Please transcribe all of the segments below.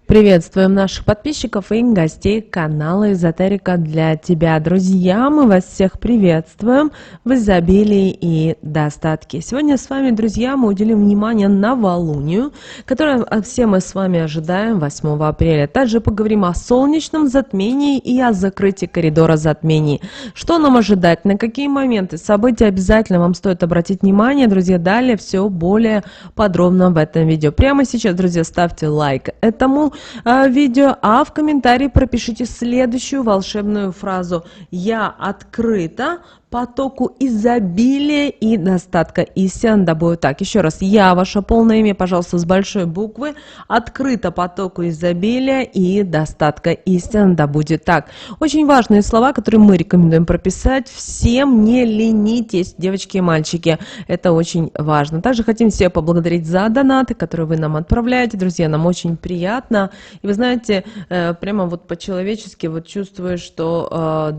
Приветствуем наших подписчиков и гостей канала Эзотерика для тебя. Друзья, мы вас всех приветствуем в изобилии и достатке. Сегодня с вами, друзья, мы уделим внимание новолунию, которое все мы с вами ожидаем 8 апреля. Также поговорим о солнечном затмении и о закрытии коридора затмений. Что нам ожидать, на какие моменты, события обязательно вам стоит обратить внимание, друзья. Далее все более подробно в этом видео. Прямо сейчас, друзья, ставьте лайк этому видео, а в комментарии пропишите следующую волшебную фразу: «Я открыта потоку изобилия и достатка». Истинно да будет так. Еще раз, я, ваше полное имя, пожалуйста, с большой буквы, открыта потоку изобилия и достатка. Истинно да будет так. Очень важные слова, которые мы рекомендуем прописать всем: не ленитесь, девочки и мальчики. Это очень важно. Также хотим всех поблагодарить за донаты, которые вы нам отправляете. Друзья, нам очень приятно. И вы знаете, прямо вот по-человечески вот чувствую, что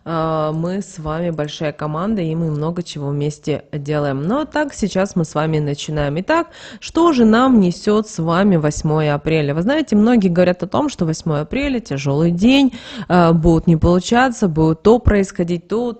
мы с вами большая команда, и мы много чего вместе делаем. Но так, сейчас мы с вами начинаем. Итак, что же нам несет с вами 8 апреля? Вы знаете, многие говорят о том, что 8 апреля тяжелый день, будут не получаться, будет то происходить, то.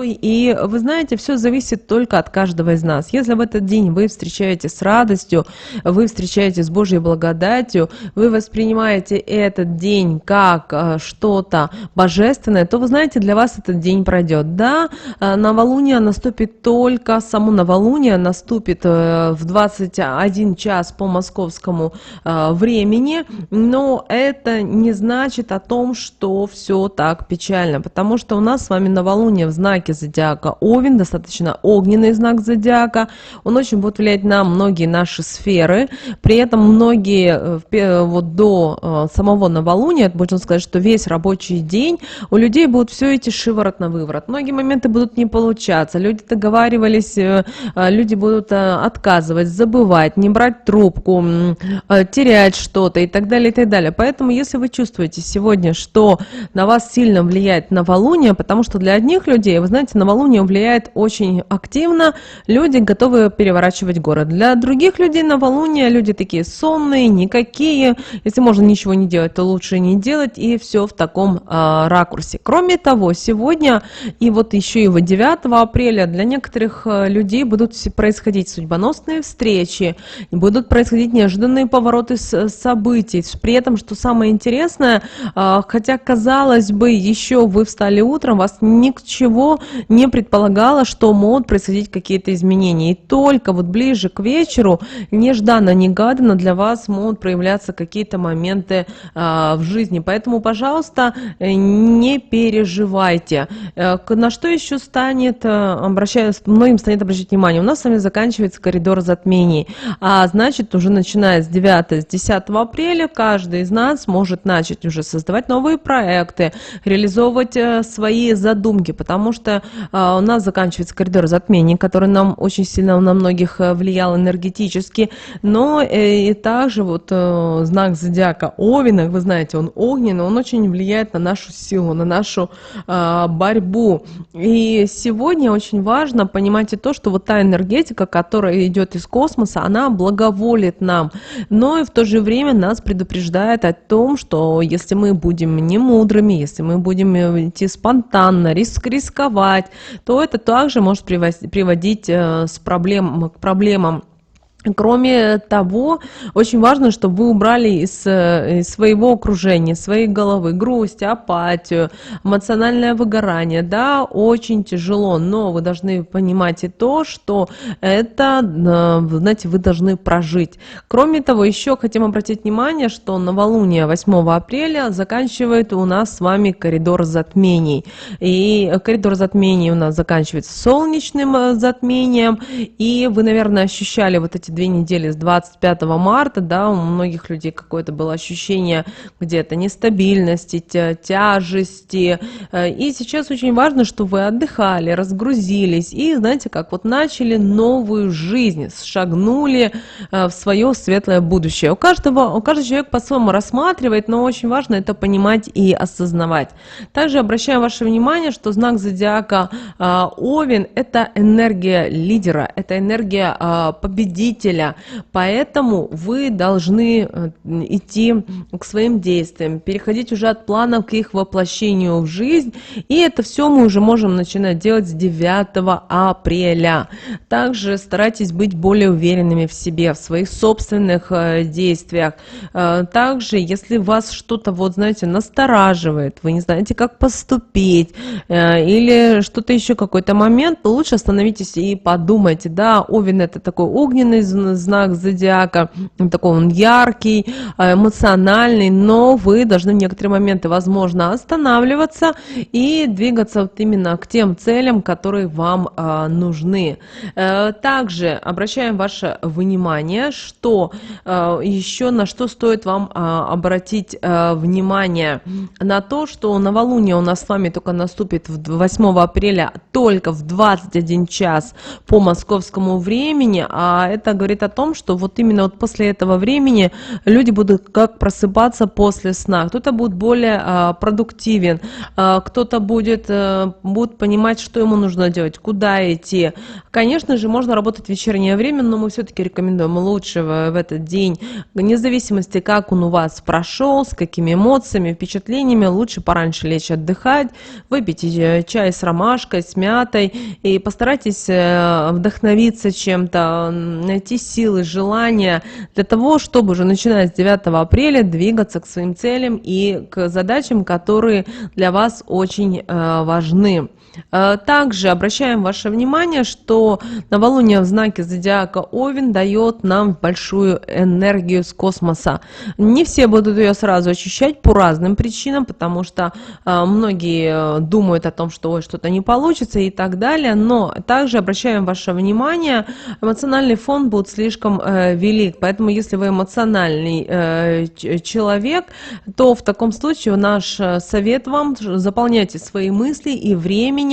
И вы знаете, все зависит только от каждого из нас. Если в этот день вы встречаете с радостью, вы встречаете с Божьей благодатью, вы воспринимаете этот день как что-то божественное, то вы знаете, для вас этот день пройдет. Да, новолуние наступит только, само новолуние наступит в 21 час по московскому времени, но это не значит о том, что все так печально, потому что у нас с вами новолуние в знаке зодиака Овен, достаточно огненный знак зодиака, он очень будет влиять на многие наши сферы, при этом многие вот до самого новолуния, можно сказать, что весь рабочий день у людей будут все идти шиворот на выворот. Многие моменты будут не получаться, люди договаривались, люди будут отказывать, забывать, не брать трубку, терять что-то и так далее, и так далее. Поэтому, если вы чувствуете сегодня, что на вас сильно влияет новолуние, потому что для одних людей, вы знаете, новолуние влияет очень активно, люди готовы переворачивать город. Для других людей новолуние, люди такие сонные, никакие, если можно ничего не делать, то лучше не делать, и все в таком ракурсе. Кроме того, сегодня и вот еще и 9 апреля для некоторых людей будут происходить судьбоносные встречи, будут происходить неожиданные повороты событий. При этом, что самое интересное, хотя, казалось бы, еще вы встали утром, вас ничего не предполагало, что могут происходить какие-то изменения. И только вот ближе к вечеру, нежданно-негаданно для вас могут проявляться какие-то моменты в жизни. Поэтому, пожалуйста, не переживайте. На что еще многим станет обращать внимание? У нас с вами заканчивается коридор затмений, а значит, уже начиная с 10 апреля каждый из нас может начать уже создавать новые проекты, реализовывать свои задумки, потому что у нас заканчивается коридор затмений, который нам очень сильно на многих влиял энергетически, но и также вот знак зодиака Овен, вы знаете, он огненный, он очень влияет на нашу силу, на нашу борьбу. И сегодня очень важно понимать и то, что вот та энергетика, которая идет из космоса, она благоволит нам, но и в то же время нас предупреждает о том, что если мы будем не мудрыми, если мы будем идти спонтанно, рисковать, то это также может приводить к проблемам. Кроме того, очень важно, чтобы вы убрали из своего окружения, своей головы грусть, апатию, эмоциональное выгорание. Да, очень тяжело, но вы должны понимать и то, что это, знаете, вы должны прожить. Кроме того, еще хотим обратить внимание, что новолуние 8 апреля заканчивает у нас с вами коридор затмений. И коридор затмений у нас заканчивается солнечным затмением, и вы, наверное, ощущали вот эти 2 недели с 25 марта, да, у многих людей какое-то было ощущение где-то нестабильности, тяжести. И сейчас очень важно, что вы отдыхали, разгрузились и, знаете, как вот начали новую жизнь, шагнули в свое светлое будущее. Каждый человек по-своему рассматривает, но очень важно это понимать и осознавать. Также обращаю ваше внимание, что знак зодиака Овен – это энергия лидера, это энергия победителя, победителя. Поэтому вы должны идти к своим действиям, переходить уже от планов к их воплощению в жизнь. И это все мы уже можем начинать делать с 9 апреля. Также старайтесь быть более уверенными в себе, в своих собственных действиях. Также, если вас что-то, вот знаете, настораживает, вы не знаете, как поступить, или что-то еще, какой-то момент, то лучше остановитесь и подумайте. Да, Овен — это такой огненный знак зодиака, такой он яркий, эмоциональный, но вы должны в некоторые моменты, возможно, останавливаться и двигаться вот именно к тем целям, которые вам нужны. Также обращаем ваше внимание, что еще на что стоит вам обратить внимание, на то, что новолуние у нас с вами только наступит 8 апреля, только в 21 час по московскому времени, а это говорит о том, что вот именно вот после этого времени люди будут как просыпаться после сна, кто-то будет более продуктивен, кто-то будет понимать, что ему нужно делать, куда идти. Конечно же, можно работать в вечернее время, но мы все-таки рекомендуем лучше в этот день, вне зависимости, как он у вас прошел, с какими эмоциями, впечатлениями, лучше пораньше лечь отдыхать, выпейте чай с ромашкой, с мятой и постарайтесь вдохновиться чем-то, найти силы, желания для того, чтобы уже начиная с 9 апреля двигаться к своим целям и к задачам, которые для вас очень важны. Также обращаем ваше внимание, что новолуние в знаке зодиака Овен дает нам большую энергию с космоса. Не все будут ее сразу ощущать по разным причинам, потому что многие думают о том, что ой, что-то не получится и так далее, но также обращаем ваше внимание, эмоциональный фон будет слишком велик, поэтому если вы эмоциональный человек, то в таком случае наш совет вам: заполняйте свои мысли и время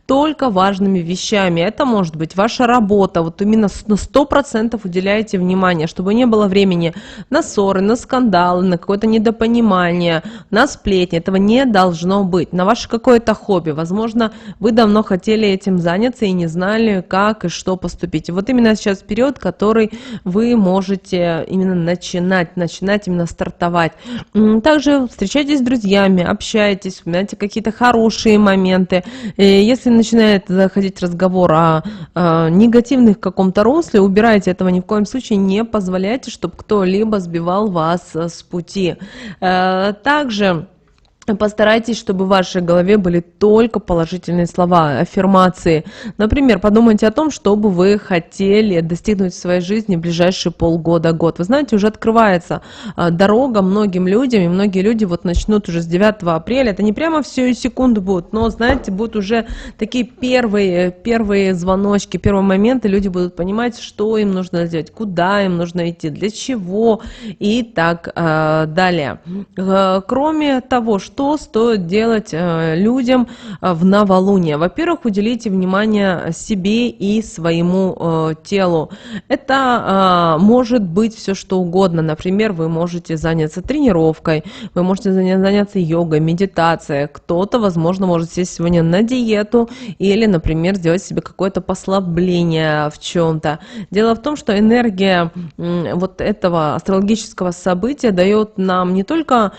только важными вещами. Это может быть ваша работа, вот именно на 100% уделяйте внимание, чтобы не было времени на ссоры, на скандалы, на какое-то недопонимание, на сплетни. Этого не должно быть. На ваше какое-то хобби. Возможно, вы давно хотели этим заняться и не знали, как и что поступить. И вот именно сейчас период, который вы можете именно начинать именно стартовать. Также встречайтесь с друзьями, общайтесь, вспоминайте какие-то хорошие моменты. Если начинает заходить разговор о негативных каком-то русле, убирайте этого ни в коем случае, не позволяйте, чтобы кто-либо сбивал вас с пути. Также постарайтесь, чтобы в вашей голове были только положительные слова, аффирмации. Например, подумайте о том, что бы вы хотели достигнуть в своей жизни в ближайшие полгода-год. Вы знаете, уже открывается дорога многим людям, и многие люди вот начнут уже с 9 апреля. Это не прямо всю секунду будут, но, знаете, будут уже такие первые звоночки, первые моменты, люди будут понимать, что им нужно сделать, куда им нужно идти, для чего и так далее. Кроме того, что стоит делать людям в новолуние? Во-первых, уделите внимание себе и своему телу. Это может быть все что угодно. Например, вы можете заняться тренировкой, вы можете заняться йогой, медитацией. Кто-то, возможно, может сесть сегодня на диету или, например, сделать себе какое-то послабление в чем-то. Дело в том, что энергия вот этого астрологического события дает нам не только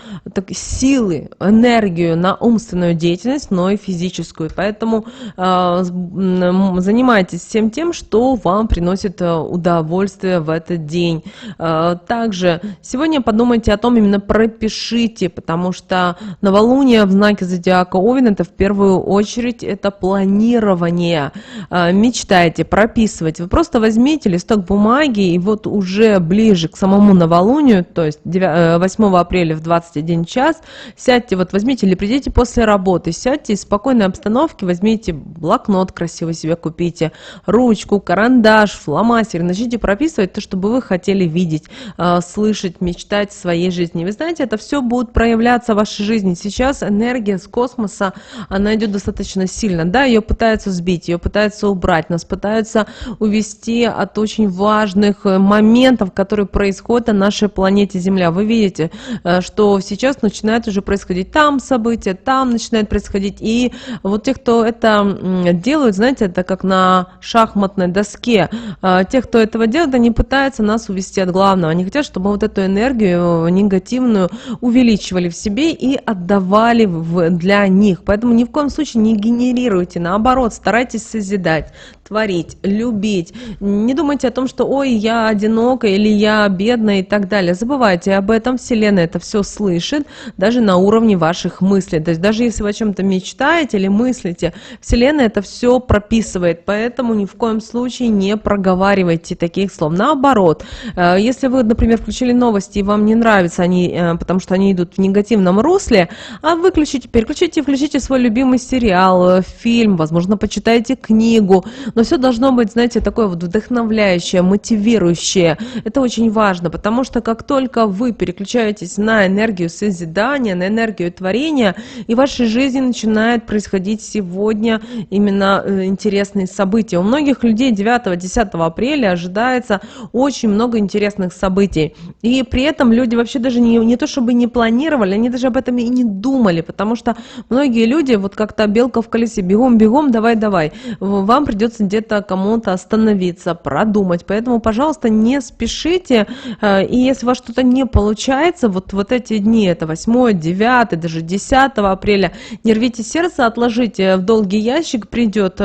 силы, энергию на умственную деятельность, но и физическую. Поэтому занимайтесь всем тем, что вам приносит удовольствие в этот день. Также сегодня подумайте о том, именно пропишите, потому что новолуние в знаке зодиака Овен — это в первую очередь это планирование. Мечтайте, прописывайте. Вы просто возьмите листок бумаги и вот уже ближе к самому новолунию, то есть 8 апреля в 21 час, сядьте, вот возьмите или придите после работы, сядьте в спокойной обстановке, возьмите блокнот красивый себе, купите, ручку, карандаш, фломастер, начните прописывать то, что бы вы хотели видеть, слышать, мечтать в своей жизни. Вы знаете, это все будет проявляться в вашей жизни. Сейчас энергия с космоса, она идет достаточно сильно, да, ее пытаются сбить, ее пытаются убрать, нас пытаются увести от очень важных моментов, которые происходят на нашей планете Земля. Вы видите, что сейчас начинает уже происходить происходить там события, там начинает происходить. И вот те, кто это делают, знаете, это как на шахматной доске. Те, кто этого делает, они пытаются нас увести от главного. Они хотят, чтобы мы вот эту энергию негативную увеличивали в себе и отдавали для них. Поэтому ни в коем случае не генерируйте, наоборот, старайтесь созидать, творить, любить. Не думайте о том, что «ой, я одинока» или «я бедная» и так далее. Забывайте об этом, Вселенная это все слышит, даже на уровне ваших мыслей. То есть даже если вы о чем-то мечтаете или мыслите, Вселенная это все прописывает, поэтому ни в коем случае не проговаривайте таких слов. Наоборот, если вы, например, включили новости и вам не нравятся они, потому что они идут в негативном русле, переключите, включите свой любимый сериал, фильм, возможно, почитайте книгу, но все должно быть, знаете, такое вот вдохновляющее, мотивирующее. Это очень важно, потому что как только вы переключаетесь на энергию созидания, на энергию творения, и в вашей жизни начинает происходить сегодня именно интересные события. У многих людей 9-10 апреля ожидается очень много интересных событий. И при этом люди вообще даже не то чтобы не планировали, они даже об этом и не думали, потому что многие люди вот как-то белка в колесе, бегом, давай. Вам придется где-то кому-то остановиться, продумать. Поэтому, пожалуйста, не спешите. И если у вас что-то не получается, вот эти дни, это 8, 9, даже 10 апреля, не рвите сердце, отложите в долгий ящик, пройдет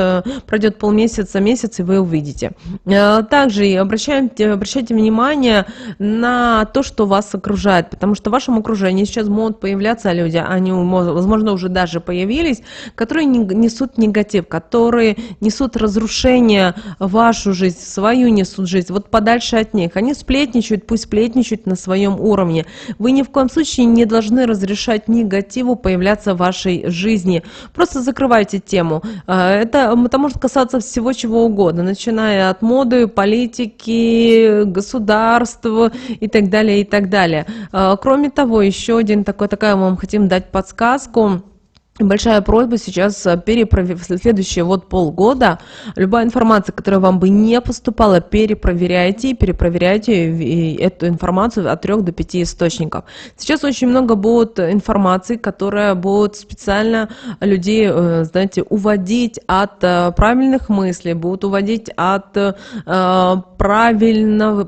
полмесяца, месяц, и вы увидите. Также обращайте внимание на то, что вас окружает, потому что в вашем окружении сейчас могут появляться люди, они, возможно, уже даже появились, которые несут негатив, которые несут разрушение в вашу жизнь, в свою несут жизнь, вот подальше от них. Они сплетничают, пусть сплетничают на своем уровне. Вы ни в коем случае не должны разрешать негативу появляться в вашей жизни. Просто закрывайте тему. Это может касаться всего чего угодно, начиная от моды, политики, государства и так далее, и так далее. Кроме того, еще такая вам хотим дать подсказку. Большая просьба сейчас перепроверить в следующие полгода. Любая информация, которая вам бы не поступала, перепроверяйте эту информацию от 3 до 5 источников. Сейчас очень много будет информации, которая будет специально людей, знаете, уводить от правильных мыслей, будут уводить от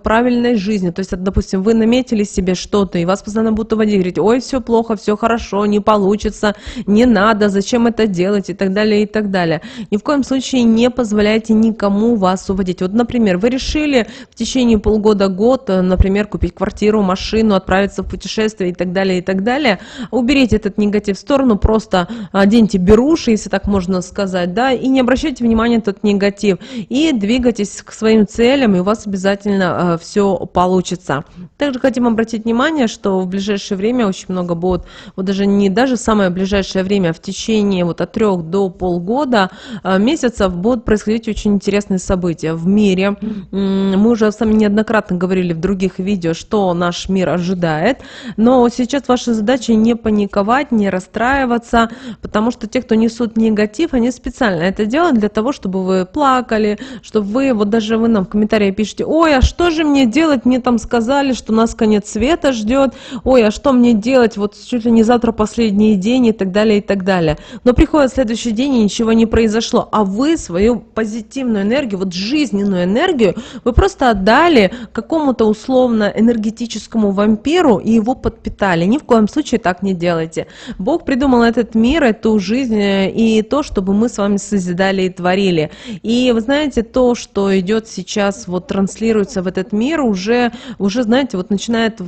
правильной жизни. То есть, допустим, вы наметили себе что-то, и вас постоянно будут уводить, говорить: ой, все плохо, все хорошо, не получится, не надо, зачем это делать и так далее, и так далее. Ни в коем случае не позволяйте никому вас уводить. Вот, например, вы решили в течение полгода-год, например, купить квартиру, машину, отправиться в путешествие и так далее, и так далее. Уберите этот негатив в сторону, просто оденьте беруши, если так можно сказать, да, и не обращайте внимания на этот негатив. И двигайтесь к своим целям, и у вас обязательно все получится. Также хотим обратить внимание, что в ближайшее время очень много будет, вот даже самое ближайшее время, в течение от 3 до полгода месяцев будут происходить очень интересные события в мире. Мы уже с вами неоднократно говорили в других видео, что наш мир ожидает, но сейчас ваша задача не паниковать, не расстраиваться, потому что те, кто несут негатив, они специально это делают для того, чтобы вы плакали, чтобы вы нам в комментариях пишете: ой, а что же мне делать, мне там сказали, что нас конец света ждет, ой, а что мне делать, вот чуть ли не завтра последний день и так далее, и так далее. Но приходит следующий день, и ничего не произошло, а вы свою позитивную энергию, жизненную энергию, вы просто отдали какому-то условно энергетическому вампиру и его подпитали. Ни в коем случае так не делайте. Бог придумал этот мир, эту жизнь и то, чтобы мы с вами созидали и творили. И вы знаете, то, что идет сейчас, транслируется в этот мир, уже знаете, начинает,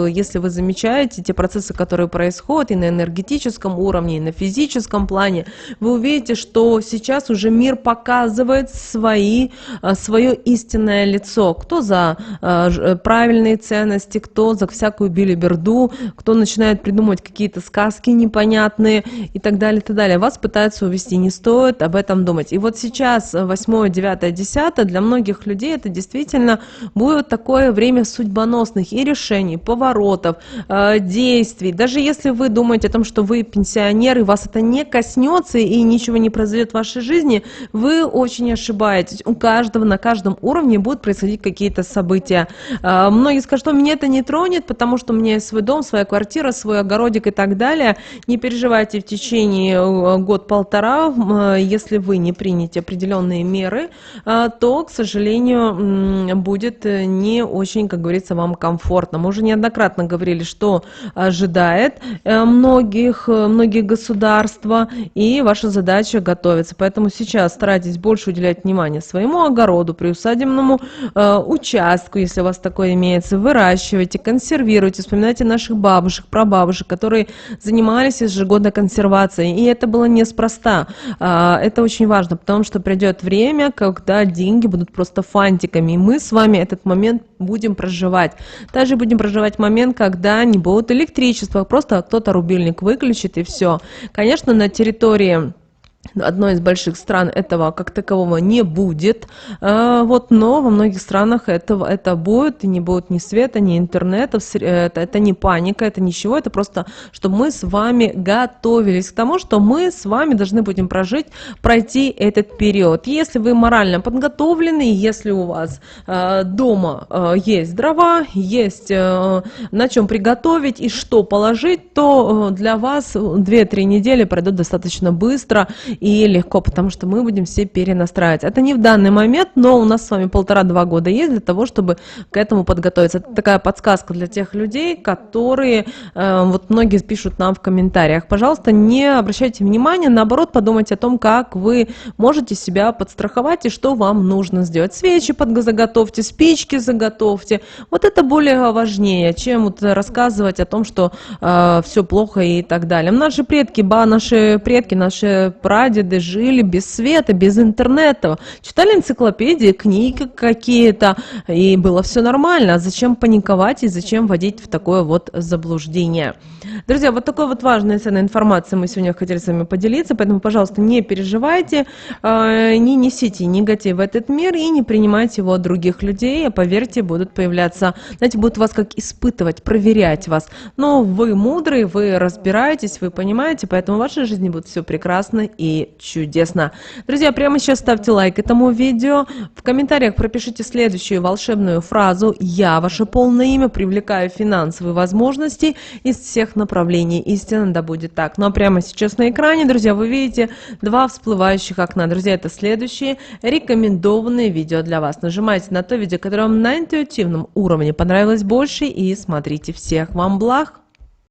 если вы замечаете те процессы, которые происходят и на энергетическом уровне, и на физическом плане, вы увидите, что сейчас уже мир показывает свое истинное лицо. Кто за правильные ценности, кто за всякую билиберду, кто начинает придумывать какие-то сказки непонятные и так далее, и так далее. Вас пытаются увести, не стоит об этом думать. И вот сейчас 8, 9, 10 для многих людей это действительно будет такое время судьбоносных и решений, поворотов, действий. Даже если вы думаете о том, что вы пенсионер, меры, вас это не коснется и ничего не произойдет в вашей жизни, вы очень ошибаетесь. У каждого на каждом уровне будут происходить какие-то события. Многие скажут, что меня это не тронет, потому что у меня есть свой дом, своя квартира, свой огородик и так далее. Не переживайте в течение год-полтора, если вы не примете определенные меры, то, к сожалению, будет не очень, как говорится, вам комфортно. Мы уже неоднократно говорили, что ожидает многие государства, и ваша задача готовиться. Поэтому сейчас старайтесь больше уделять внимание своему огороду, приусадебному участку, если у вас такое имеется, выращивайте, консервируйте, вспоминайте наших бабушек, прабабушек, которые занимались ежегодно консервацией, и это было неспроста. Это очень важно, потому что придет время, когда деньги будут просто фантиками, и мы с вами этот момент будем проживать. Также будем проживать момент, когда не будет электричества, просто кто-то рубильник выключит и все. Конечно, на территории одной из больших стран этого как такового не будет, но во многих странах это будет, и не будет ни света, ни интернета, это не паника, это ничего, это просто, чтобы мы с вами готовились к тому, что мы с вами должны будем пройти этот период. Если вы морально подготовлены, если у вас дома есть дрова, есть на чем приготовить и что положить, то для вас 2-3 недели пройдут достаточно быстро и легко, потому что мы будем все перенастраивать. Это не в данный момент, но у нас с вами 1,5-2 года есть для того, чтобы к этому подготовиться. Это такая подсказка для тех людей, которые, многие пишут нам в комментариях. Пожалуйста, не обращайте внимания, наоборот, подумайте о том, как вы можете себя подстраховать и что вам нужно сделать. Свечи заготовьте, спички заготовьте. Вот это более важнее, чем рассказывать о том, что все плохо и так далее. Наши предки, наши прадеды жили без света, без интернета, читали энциклопедии, книги какие-то, и было все нормально. А зачем паниковать и зачем вводить в такое заблуждение? Друзья, такой важной ценной информацией мы сегодня хотели с вами поделиться, поэтому, пожалуйста, не переживайте, не несите негатив в этот мир и не принимайте его от других людей, а поверьте, будут появляться, будут вас как испытывать, проверять вас. Но вы мудрые, вы разбираетесь, вы понимаете, поэтому в вашей жизни будет все прекрасно и чудесно. Друзья, прямо сейчас ставьте лайк этому видео, в комментариях пропишите следующую волшебную фразу «Я, ваше полное имя, привлекаю финансовые возможности из всех направлений. Истинно да будет так». Ну а прямо сейчас на экране, друзья, вы видите 2 всплывающих окна. Друзья, это следующие рекомендованные видео для вас. Нажимайте на то видео, которое вам на интуитивном уровне понравилось больше, и смотрите. Всех вам благ!